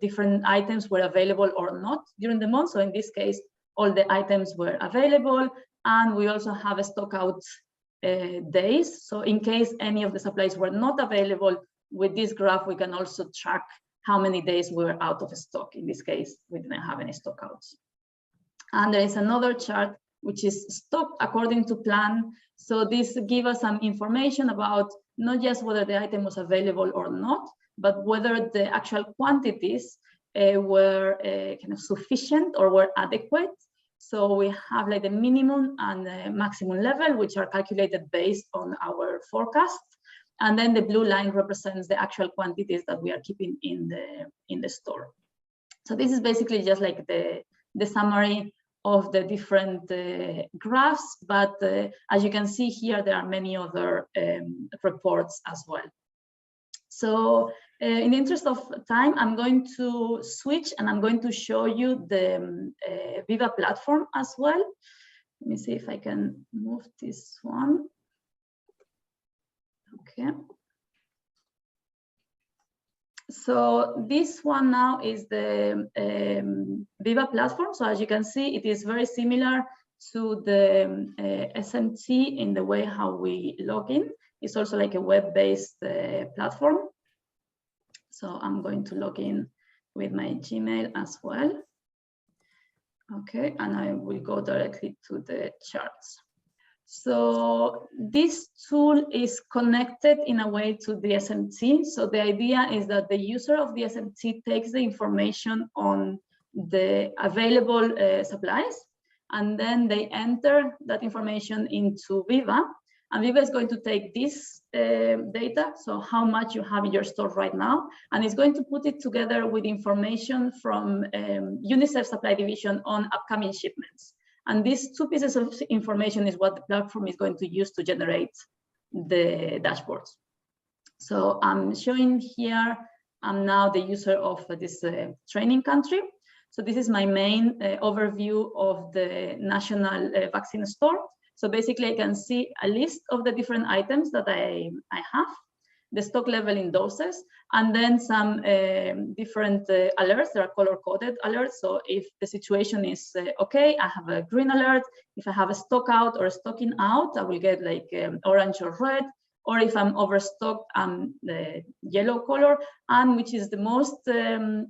different items were available or not during the month. So in this case, all the items were available. And we also have a stock out days. So in case any of the supplies were not available, with this graph, we can also track how many days we were out of stock. In this case, we didn't have any stock outs. And there is another chart, which is stock according to plan. So this gives us some information about not just whether the item was available or not, but whether the actual quantities were kind of sufficient or were adequate. So we have like the minimum and the maximum level, which are calculated based on our forecast. And then the blue line represents the actual quantities that we are keeping in the store. So this is basically just like the summary of the different graphs, but as you can see here, there are many other reports as well. So in the interest of time, I'm going to switch and I'm going to show you the Viva platform as well. Let me see if I can move this one. Okay. So this one now is the Viva platform. So as you can see, it is very similar to the SMT in the way how we log in. It's also like a web-based platform. So I'm going to log in with my Gmail as well. Okay, and I will go directly to the charts. So this tool is connected in a way to the SMT. So the idea is that the user of the SMT takes the information on the available supplies, and then they enter that information into Viva. And Viva is going to take this data, so how much you have in your store right now, and it's going to put it together with information from UNICEF Supply Division on upcoming shipments. And these two pieces of information is what the platform is going to use to generate the dashboards. So I'm showing here, I'm now the user of this training country. So this is my main overview of the national vaccine store. So basically I can see a list of the different items that I have, the stock level in doses, and then some different alerts. There are color-coded alerts. So if the situation is okay, I have a green alert. If I have a stock out or a stocking out, I will get like orange or red. Or if I'm overstocked, the yellow color. And which is the most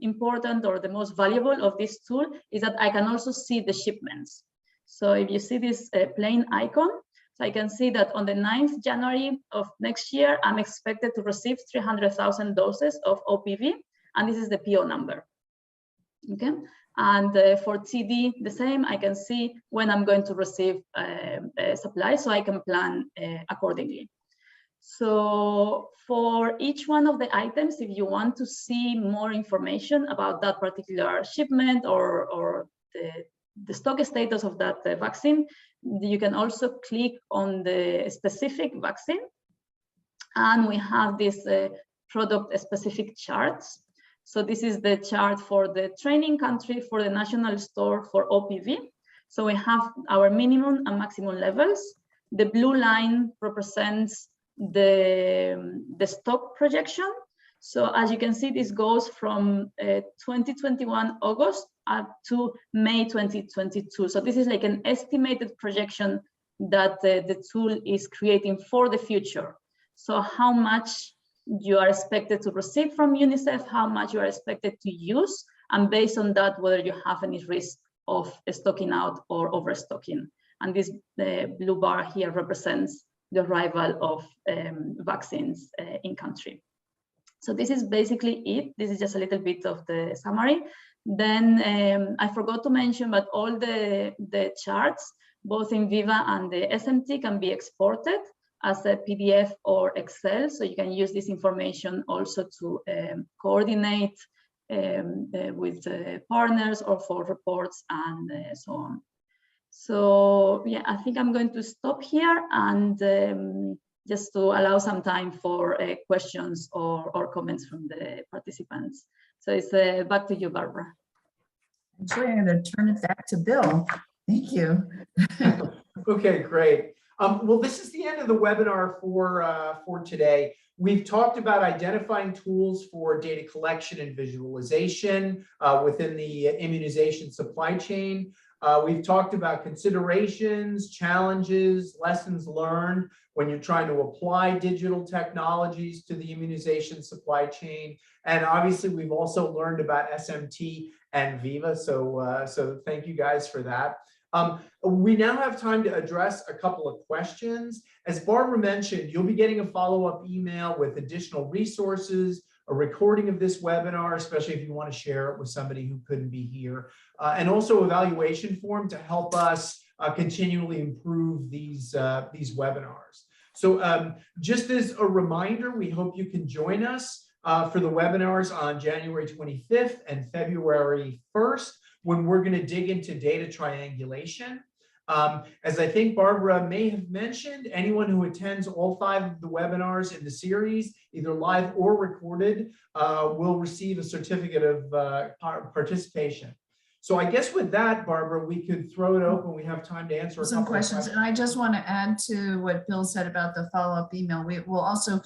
important or the most valuable of this tool is that I can also see the shipments. So if you see this plain icon, so I can see that on the 9th January of next year, I'm expected to receive 300,000 doses of OPV, and this is the PO number. Okay, and for TD, the same. I can see when I'm going to receive supply, so I can plan accordingly. So for each one of the items, if you want to see more information about that particular shipment or the stock status of that vaccine, you can also click on the specific vaccine. And we have this product specific charts. So this is the chart for the training country for the national store for OPV. So we have our minimum and maximum levels. The blue line represents the stock projection. So as you can see, this goes from 2021 August up to May 2022. So this is like an estimated projection that the tool is creating for the future. So how much you are expected to receive from UNICEF, how much you are expected to use, and based on that, whether you have any risk of stocking out or overstocking. And this blue bar here represents the arrival of vaccines in country. So this is basically it. This is just a little bit of the summary. Then I forgot to mention, but all the charts, both in Viva and the SMT, can be exported as a PDF or Excel. So you can use this information also to coordinate with partners or for reports and so on. So yeah, I think I'm going to stop here and just to allow some time for questions or comments from the participants. So it's back to you, Barbara. Actually, I'm going to turn it back to Bill. Thank you. Okay, great. Well, this is the end of the webinar for today. We've talked about identifying tools for data collection and visualization within the immunization supply chain. We've talked about considerations, challenges, lessons learned when you're trying to apply digital technologies to the immunization supply chain. And obviously, we've also learned about SMT and Viva. So thank you guys for that. We now have time to address a couple of questions. As Barbara mentioned, you'll be getting a follow-up email with additional resources, a recording of this webinar, especially if you want to share it with somebody who couldn't be here, and also evaluation form to help us continually improve these webinars. So just as a reminder, we hope you can join us for the webinars on January 25th and February 1st. when we're going to dig into data triangulation. As I think Barbara may have mentioned, anyone who attends all 5 of the webinars in the series, either live or recorded, will receive a certificate of participation. So I guess with that, Barbara, we could throw it open. We have time to answer some questions. And I just want to add to what Bill said about the follow-up email. We will also,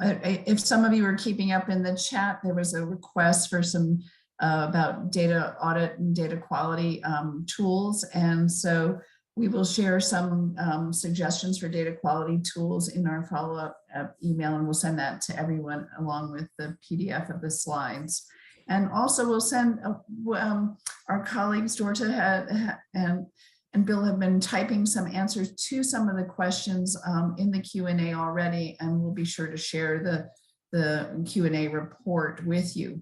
if some of you are keeping up in the chat, there was a request for some about data audit and data quality tools. And so we will share some suggestions for data quality tools in our follow-up email, and we'll send that to everyone along with the PDF of the slides. And also we'll send our colleagues, Dorta and Bill have been typing some answers to some of the questions in the Q&A already, and we'll be sure to share the Q&A report with you.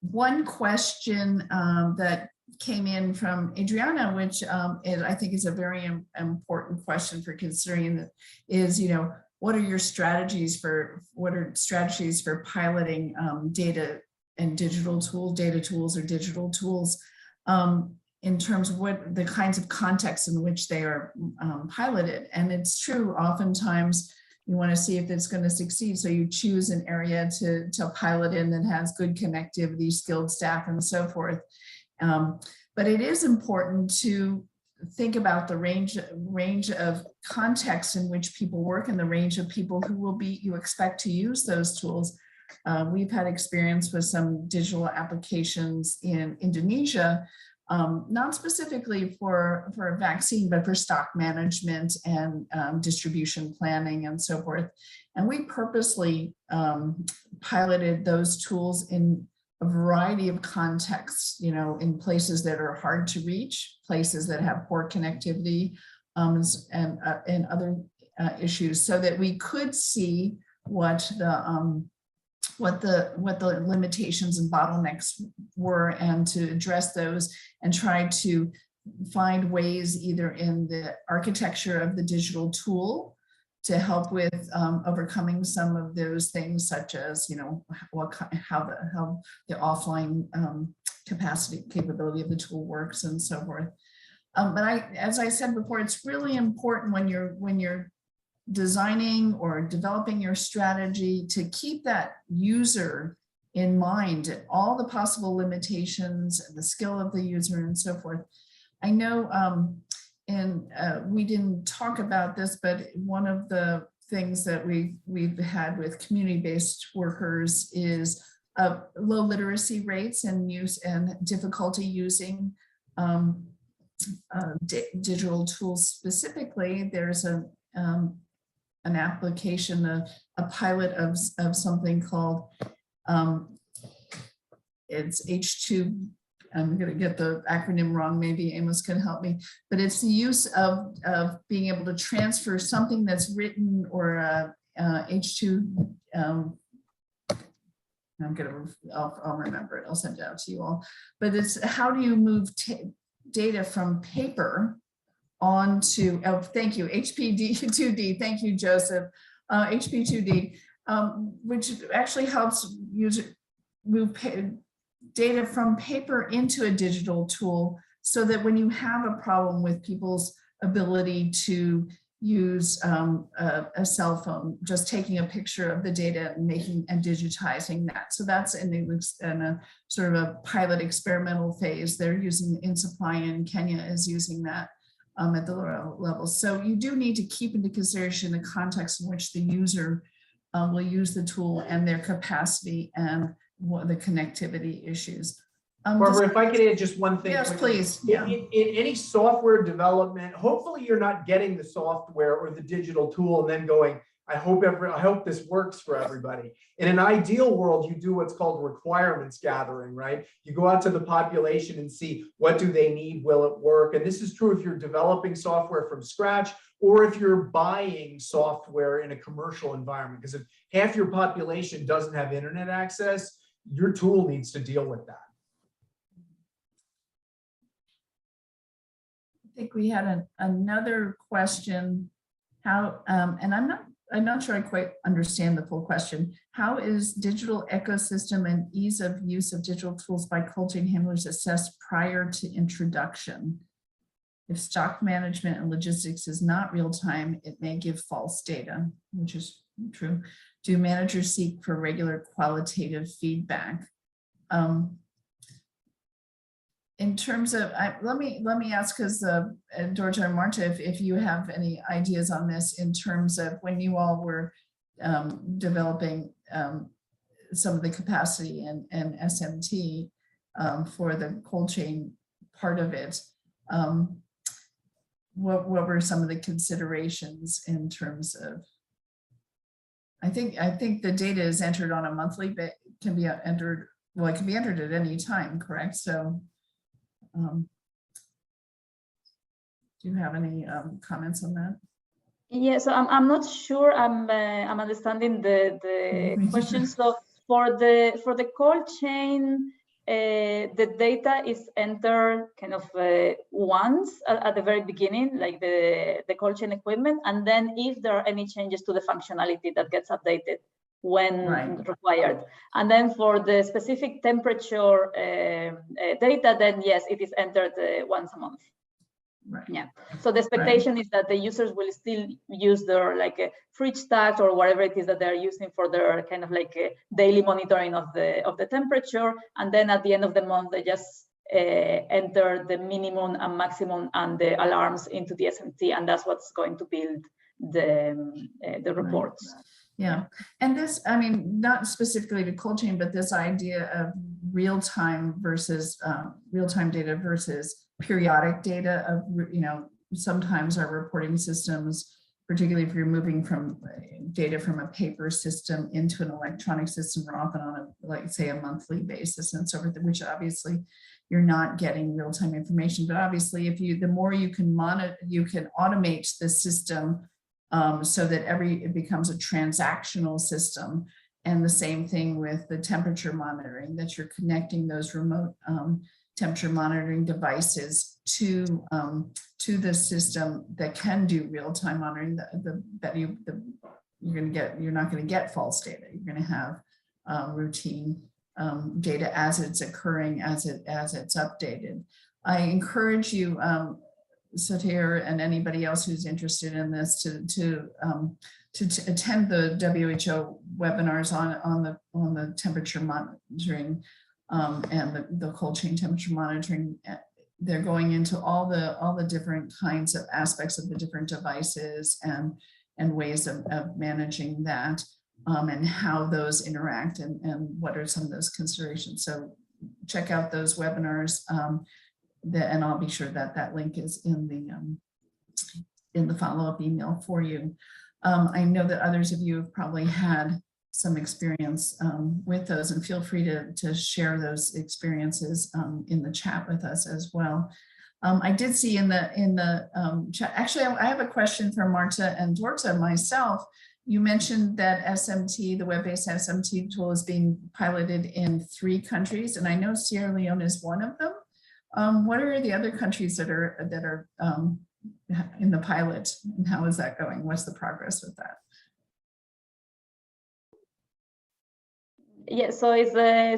One question that came in from Adriana, which I think is a very important question for considering, is, what are strategies for piloting data and digital tools, data tools or digital tools, in terms of what the kinds of contexts in which they are piloted. And it's true, oftentimes you want to see if it's going to succeed. So you choose an area to pilot in that has good connectivity, skilled staff, and so forth. But it is important to think about the range of contexts in which people work and the range of people who you expect to use those tools. We've had experience with some digital applications in Indonesia, not specifically for a vaccine, but for stock management and distribution planning and so forth. And we purposely piloted those tools in a variety of contexts, in places that are hard to reach, places that have poor connectivity, and other issues, so that we could see what the limitations and bottlenecks were, and to address those and try to find ways either in the architecture of the digital tool to help with overcoming some of those things, such as how the offline capability of the tool works and so forth. But as I said before, it's really important when you're designing or developing your strategy to keep that user in mind, all the possible limitations, the skill of the user, and so forth. I know. And we didn't talk about this, but one of the things that we've had with community-based workers is low literacy rates and use and difficulty using digital tools. Specifically, there's an application, a pilot of something called it's H2. I'm going to get the acronym wrong, maybe Amos can help me, but it's the use of being able to transfer something that's written or H2, I'll remember it, I'll send it out to you all, but it's how do you move data from paper onto, thank you, HP2D, thank you, Joseph, HP2D, which actually helps user move data from paper into a digital tool, so that when you have a problem with people's ability to use a cell phone, just taking a picture of the data and digitizing that. So that's in a sort of a pilot experimental phase. They're using in supply in Kenya is using that at the lower level. So you do need to keep into consideration the context in which the user will use the tool and their capacity and the connectivity issues. Barbara, if I could add just one thing. Yes, please. Yeah. In any software development, hopefully you're not getting the software or the digital tool and then going, I hope this works for everybody. In an ideal world, you do what's called requirements gathering, right? You go out to the population and see what do they need, will it work? And this is true if you're developing software from scratch or if you're buying software in a commercial environment. Because if half your population doesn't have internet access, your tool needs to deal with that. I think we had another question. How, and I'm not I'm not sure I quite understand the full question. How is digital ecosystem and ease of use of digital tools by cold chain handlers assessed prior to introduction? If stock management and logistics is not real time, it may give false data, which is true. Do managers seek for regular qualitative feedback? In terms of, let me ask, because Dorja and Marta, if you have any ideas on this in terms of when you all were developing some of the capacity and SMT for the cold chain part of it, what were some of the considerations in terms of? I think the data is entered on a monthly, but can be entered. Well, it can be entered at any time, correct? So. Do you have any comments on that? Yeah, so I'm not sure I'm understanding the question. So for the cold chain, the data is entered kind of once at the very beginning, like the cold chain equipment, and then if there are any changes to the functionality, that gets updated when required. And then for the specific temperature data, then yes, it is entered once a month. Right. Yeah. So the expectation is that the users will still use their fridge tags or whatever it is that they're using for their kind of daily monitoring of the temperature, and then at the end of the month they just enter the minimum and maximum and the alarms into the SMT, and that's what's going to build the reports. Right. Yeah, and this, I mean, not specifically to cold chain, but this idea of real-time versus real-time data versus periodic data of, sometimes our reporting systems, particularly if you're moving from data from a paper system into an electronic system, are often on a monthly basis, and so forth, which obviously you're not getting real-time information. But obviously, the more you can monitor, you can automate the system so that it becomes a transactional system. And the same thing with the temperature monitoring, that you're connecting those remote temperature monitoring devices to the system that can do real-time monitoring. You're not going to get false data. You're going to have routine data as it's occurring, as it's updated. I encourage you, Satir, and anybody else who's interested in this to attend the WHO webinars on the temperature monitoring and the cold chain temperature monitoring. They're going into all the different kinds of aspects of the different devices and ways of managing that, and how those interact and what are some of those considerations. So check out those webinars. And I'll be sure that link is in the follow-up email for you. I know that others of you have probably had some experience with those, and feel free to share those experiences in the chat with us as well. I did see in the chat, actually, I have a question for Marta and Dorja myself. You mentioned that SMT, the web-based SMT tool, is being piloted in 3 countries, and I know Sierra Leone is one of them. What are the other countries that are in the pilot, and how is that going? What's the progress with that? Yeah, so it's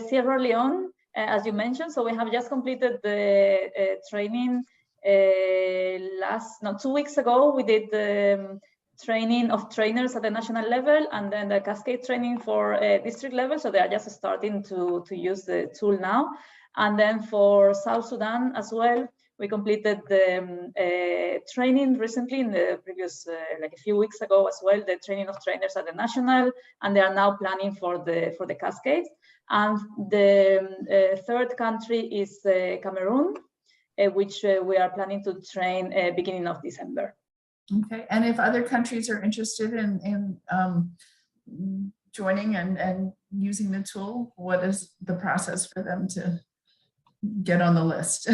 Sierra Leone, as you mentioned. So we have just completed the training 2 weeks ago. We did the training of trainers at the national level, and then the cascade training for district level. So they are just starting to use the tool now. And then for South Sudan as well, we completed the training recently in the previous, a few weeks ago as well, the training of trainers at the national, and they are now planning for the cascades. And the third country is Cameroon, which we are planning to train beginning of December. Okay, and if other countries are interested in joining and using the tool, what is the process for them to get on the list?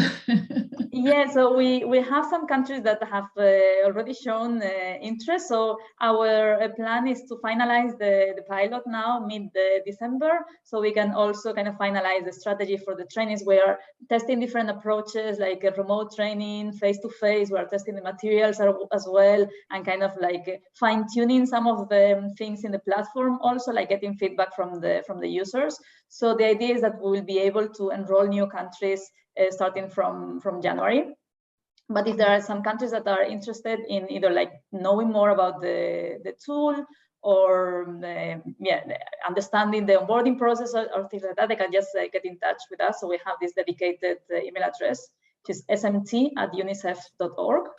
Yeah, so we have some countries that have already shown interest. So our plan is to finalize the pilot now mid-December, so we can also kind of finalize the strategy for the trainings. We are testing different approaches like remote training, face-to-face. We are testing the materials as well, and kind of like fine-tuning some of the things in the platform, also like getting feedback from the users. So the idea is that we will be able to enroll new countries starting from January. But if there are some countries that are interested in either like knowing more about the tool or understanding the onboarding process or things like that, they can just get in touch with us. So we have this dedicated email address, which is smt@unicef.org.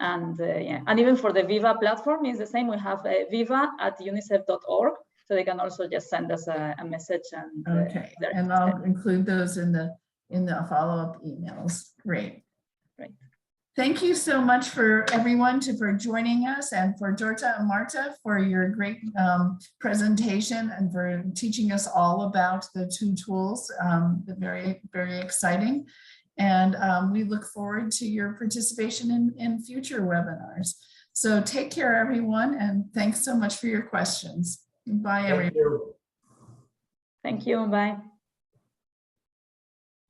And and even for the Viva platform is the same. We have viva@unicef.org. So they can also just send us a message. And okay, and I'll include those in the follow-up emails. Great. Great. Thank you so much for everyone for joining us, and for Dorta and Marta for your great presentation and for teaching us all about the two tools. Very, very exciting. And we look forward to your participation in future webinars. So take care, everyone, and thanks so much for your questions. Bye, everyone. Thank you. Thank you. Bye.